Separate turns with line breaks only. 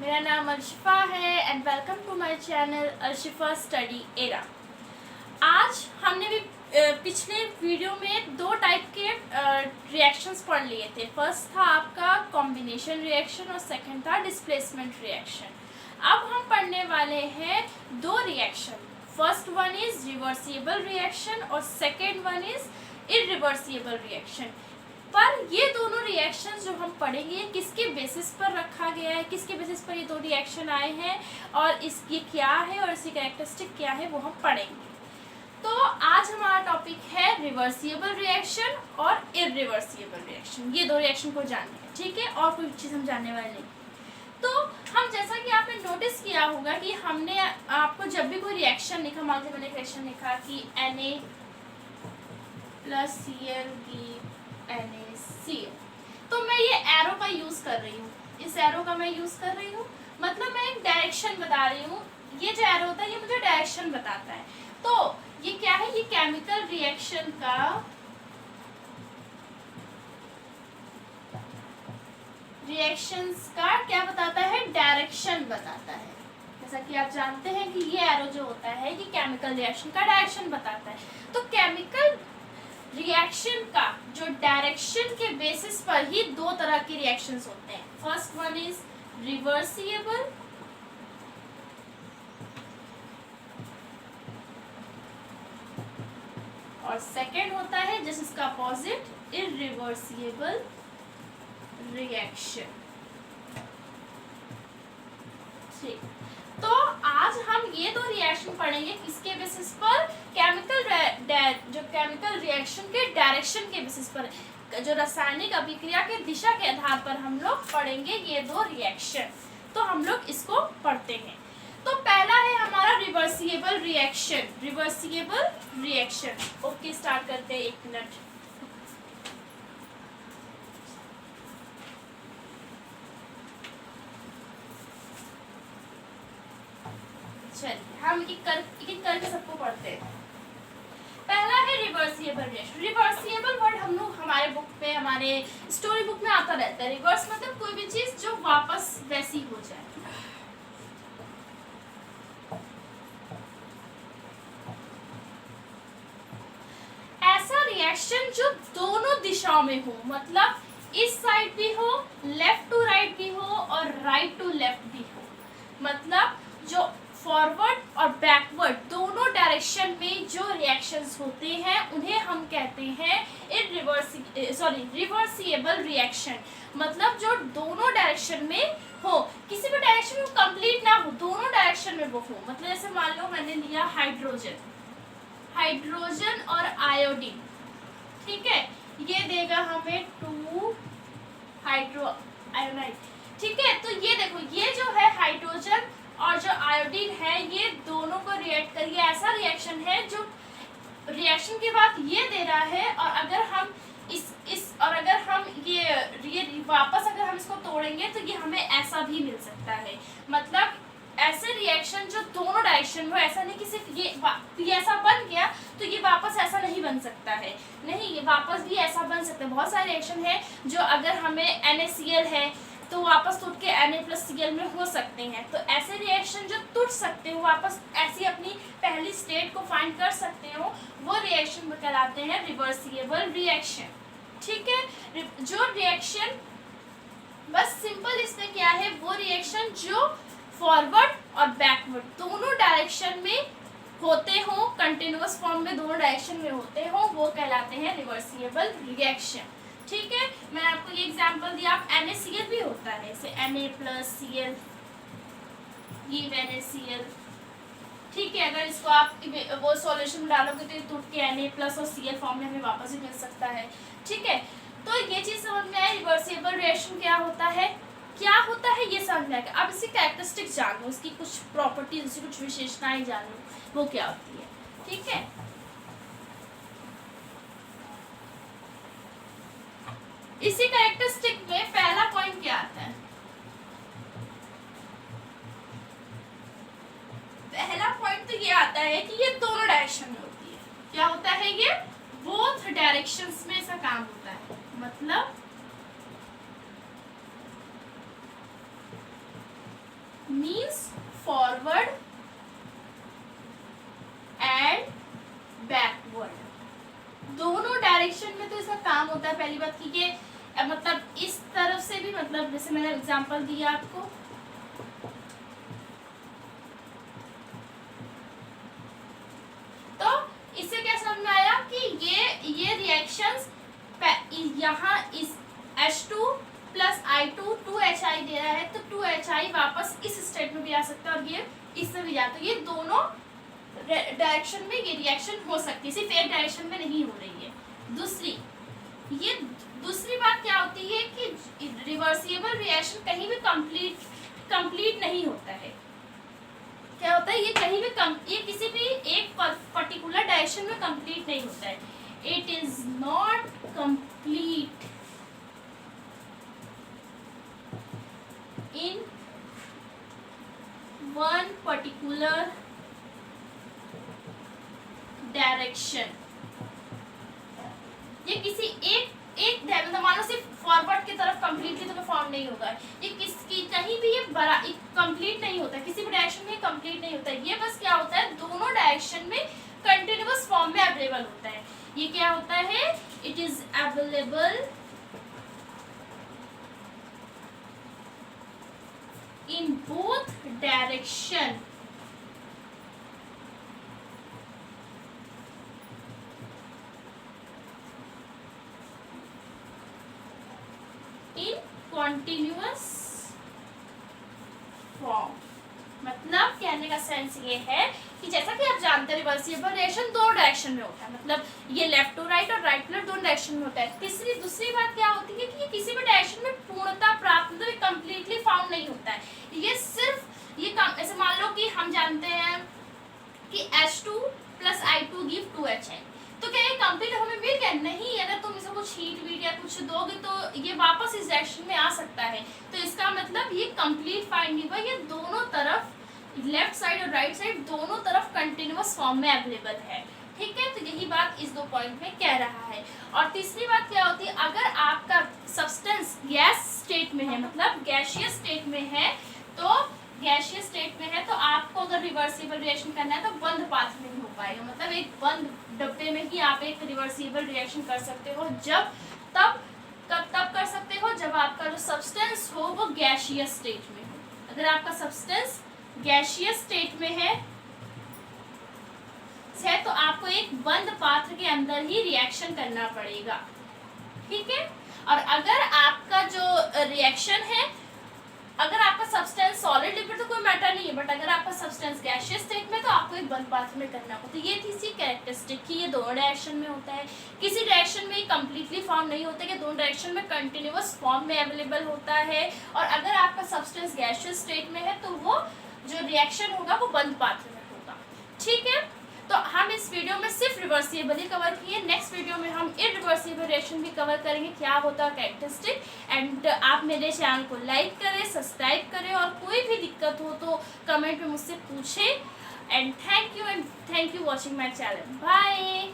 मेरा नाम अर्शिफा है and welcome to my channel Arshifa study era. आज हमने भी पिछले वीडियो में दो टाइप के रिएक्शंस पढ़ लिए थे। फर्स्ट था आपका कॉम्बिनेशन रिएक्शन और सेकंड था डिस्प्लेसमेंट रिएक्शन। अब हम पढ़ने वाले हैं दो reaction. First one is reversible reaction और second one is irreversible reaction. पर ये दोनों रिएक्शन जो हम पढ़ेंगे किसके बेसिस पर रखा गया है, किसके बेसिस पर ये दो रिएक्शन आए हैं और ये क्या है और इसकी कैरेक्टरिस्टिक क्या है वो हम पढ़ेंगे। तो आज हमारा टॉपिक है रिवर्सिबल रिएक्शन और इरिवर्सिबल रिएक्शन। ये दो रिएक्शन को जानना है, ठीक है, और कोई चीज़ हम जानने वाले नहीं। तो हम जैसा कि आपने नोटिस किया होगा कि हमने आपको जब भी कोई रिएक्शन लिखा, मान लीजिए मैंने रिएक्शन लिखा कि Na + Cl NaCl, तो मैं ये एरो का यूज़ कर रही हूँ, इस एरो का मैं यूज़ कर रही हूँ, मतलब मैं एक डायरेक्शन बता रही हूँ। ये जो एरो होता है ये मुझे डायरेक्शन बताता है। तो ये क्या है, ये केमिकल रिएक्शन का रिएक्शंस का क्या बताता है, डायरेक्शन बताता है। जैसा कि आप जानते हैं कि ये एरो जो होता है ये केमिकल रिएक्शन का डायरेक्शन बताता है। तो केमिकल रिएक्शन का जो डायरेक्शन के बेसिस पर ही दो तरह के रिएक्शंस होते हैं। फर्स्ट वन इज रिवर्सिबल और सेकेंड होता है जैसे इसका अपोजिट इरिवर्सिबल रिएक्शन। ठीक, तो आज हम ये दो रिएक्शन पढ़ेंगे किसके बेसिस पर, केमिकल रिएक्शन के डायरेक्शन के बेसिस पर, जो रासायनिक अभिक्रिया के दिशा के आधार पर हम लोग पढ़ेंगे ये दो रिएक्शन। तो हम लोग इसको पढ़ते हैं। तो पहला है हमारा reversible reaction. Reversible reaction, okay, start करते हैं, 1 मिनट। चलिए हम एक करके सबको पढ़ते हैं। पहला है रिवर्सिबल रिएक्शन। रिवर्सिबल वर्ड हम लोग हमारे बुक पे, हमारे स्टोरी बुक में आता रहता है। रिवर्स मतलब कोई भी चीज जो वापस वैसी हो जाए। ऐसा रिएक्शन जो दोनों दिशाओं में हो, मतलब इस साइड भी हो, लेफ्ट टू राइट भी हो और राइट टू लेफ्ट भी हो। मतलब जो फॉरवर्ड और बैकवर्ड दोनों डायरेक्शन में जो रिएक्शंस होते हैं उन्हें हम कहते हैं रिवर्सिबल रिएक्शन। मतलब जो दोनों डायरेक्शन में हो, किसी भी डायरेक्शन में कंप्लीट ना हो, दोनों डायरेक्शन में वो हो। मतलब जैसे मान लो मैंने लिया हाइड्रोजन और आयोडीन, ठीक है, ये देगा हमें 2 हाइड्रो आयोनाइड, ठीक है। तो ये देखो, ये जो है हाइड्रोजन और जो आयोडीन है ये दोनों को रिएक्ट करिए। ऐसा रिएक्शन है जो रिएक्शन के बाद ये दे रहा है, और अगर हम अगर हम ये वापस अगर हम इसको तोड़ेंगे तो ये हमें ऐसा भी मिल सकता है। मतलब ऐसे रिएक्शन जो दोनों डायरेक्शन में, ऐसा नहीं कि सिर्फ ये ऐसा बन गया तो ये वापस ऐसा नहीं बन सकता है, नहीं, ये वापस भी ऐसा बन सकता है। बहुत सारे रिएक्शन है जो अगर हमें NaCl है तो वापस टूट के Na+Cl में हो सकते हैं। तो ऐसे रिएक्शन जो टूट सकते हो, वापस ऐसी अपनी पहली स्टेट को फाइंड कर सकते हो, वो रिएक्शन कहलाते हैं रिवर्सिबल रिएक्शन, ठीक है। जो रिएक्शन बस सिंपल इसमें क्या है, वो रिएक्शन जो फॉरवर्ड और बैकवर्ड दोनों डायरेक्शन में होते हो, कंटिन्यूअस फॉर्म में दोनों डायरेक्शन में होते हो, वो कहलाते हैं रिवर्सिबल रिएक्शन, ठीक है। मैंने आपको ये एग्जांपल दिया। आप NaCl भी होता है, जैसे Na+Cl गिव NaCl, ठीक है। अगर इसको आप वो सॉल्यूशन में डालोगे तो ये टूट के Na+ और Cl फॉर्म में हमें वापस ही मिल सकता है, ठीक है। तो ये चीज समझ में आई, रिवर्सिबल रिएक्शन क्या होता है ये समझ में आएगा। अब इसकी कैरेक्टरिस्टिक जान लो, इसकी कुछ प्रॉपर्टीज, इसकी कुछ विशेषताएं जान लो, वो क्या होती है, ठीक है। इसी कैरेक्टरिस्टिक में पहला पॉइंट क्या आता है, पहला पॉइंट तो ये आता है कि ये दोनों डायरेक्शन में होती है। क्या होता है ये, बोथ डायरेक्शंस में ऐसा काम होता है। मतलब मीन्स फॉरवर्ड एंड बैकवर्ड, दोनों डायरेक्शन में तो इसका काम होता है। पहली बात कि ये मतलब इस तरफ से भी, मतलब जैसे मैंने एग्जांपल दिया आपको, तो इससे क्या समझ में आया कि ये रिएक्शंस यहाँ इस H2 प्लस I2 2HI दे रहा है, तो 2HI वापस इस स्टेट में भी आ सकता है और ये इसमें भी जाता है। ये दोनों डायरेक्शन में ये रिएक्शन हो सकती है, सिर्फ एक डायरेक्शन में नहीं हो रही है। दूसरी बात क्या होती है कि रिवर्सिबल रिएक्शन कहीं भी कंप्लीट नहीं होता है। क्या होता है, ये कहीं भी ये किसी भी एक पर्टिकुलर डायरेक्शन में कंप्लीट नहीं होता है। It is not complete in one particular direction. ये किसी एक मतलब मान लो सिर्फ फॉरवर्ड की तरफ कंप्लीटली तो परफॉर्म नहीं होगा, ये किसकी कहीं भी ये कंप्लीट नहीं होता, किसी भी डायरेक्शन में कंप्लीट नहीं होता। ये बस क्या होता है, दोनों डायरेक्शन में कंटिन्यूअस फॉर्म में अवेलेबल होता है। ये क्या होता है, it is available in both direction in continuous form. मतलब कहने का सेंस ये है कि जैसा कि आप जानते हैं रिवर्सिबल रिएक्शन दो डायरेक्शन में होता है, मतलब ये लेफ्ट टू राइट और राइट टू लेफ्ट दोनों डायरेक्शन में होता है। दूसरी बात क्या होती है कि ये किसी भी डायरेक्शन में पूर्णता प्राप्त, मतलब कंप्लीटली फाउंड नहीं होता है। ये सिर्फ ये ऐसे मान लो कि हम जानते हैं कि H2 plus I2 give 2HI, तो क्या ये कंप्लीट हमें मिल गया? नहीं, अगर तुम इसे कुछ हीट वीट या कुछ दोगे तो ये वापस इस डायरेक्शन में आ सकता है। तो इसका मतलब ये कंप्लीट फाइंड नहीं हुआ, ये दोनों तरफ लेफ्ट साइड और राइट साइड दोनों तरफ कंटिन्यूअस फॉर्म में अवेलेबल है। ठीक है, तो यही बात इस 2 पॉइंट में कह रहा है। और तीसरी बात क्या होती है, अगर आपका सब्सटेंस गैस स्टेट में है, मतलब गैसियस स्टेट में है, तो आपको अगर रिवर्सिबल रिएक्शन करना है तो बंद पाथ में नहीं हो पाएगा। मतलब एक बंद डब्बे में ही आप एक रिवर्सिबल रिएक्शन कर सकते हो। कब कर सकते हो, जब आपका जो सब्सटेंस हो वो गैसियस स्टेट में हो। अगर आपका सब्सटेंस गैसियस स्टेट में है तो आपको एक बंद पात्र के अंदर ही रिएक्शन करना पड़ेगा। ठीक है, और अगर आपका जो रिएक्शन है, अगर आपका सब्सटेंस सॉलिड लिक्विड तो कोई मैटर नहीं है, बट अगर आपका सब्सटेंस गैसियस स्टेट में तो आपको एक बंद पात्र में करना होता है। ये थी इसकी कैरेक्टरिस्टिक कि ये दोनों डायरेक्शन में होता है, किसी डायरेक्शन में कंप्लीटली फॉर्म नहीं होता, कि दोनों डायरेक्शन में कंटिन्यूअस फॉर्म में अवेलेबल होता है। और अगर आपका सब्सटेंस गैसियस स्टेट में है तो वो जो रिएक्शन होगा वो बंद पात्र में होगा। ठीक है, तो हम इस वीडियो में सिर्फ रिवर्सिबल ही कवर किए। नेक्स्ट वीडियो में हम इरिवर्सिबल रिएक्शन भी कवर करेंगे, क्या होता है कैरेक्टरिस्टिक। एंड आप मेरे चैनल को लाइक करें, सब्सक्राइब करें, और कोई भी दिक्कत हो तो कमेंट में मुझसे पूछें। And thank you watching my channel. Bye.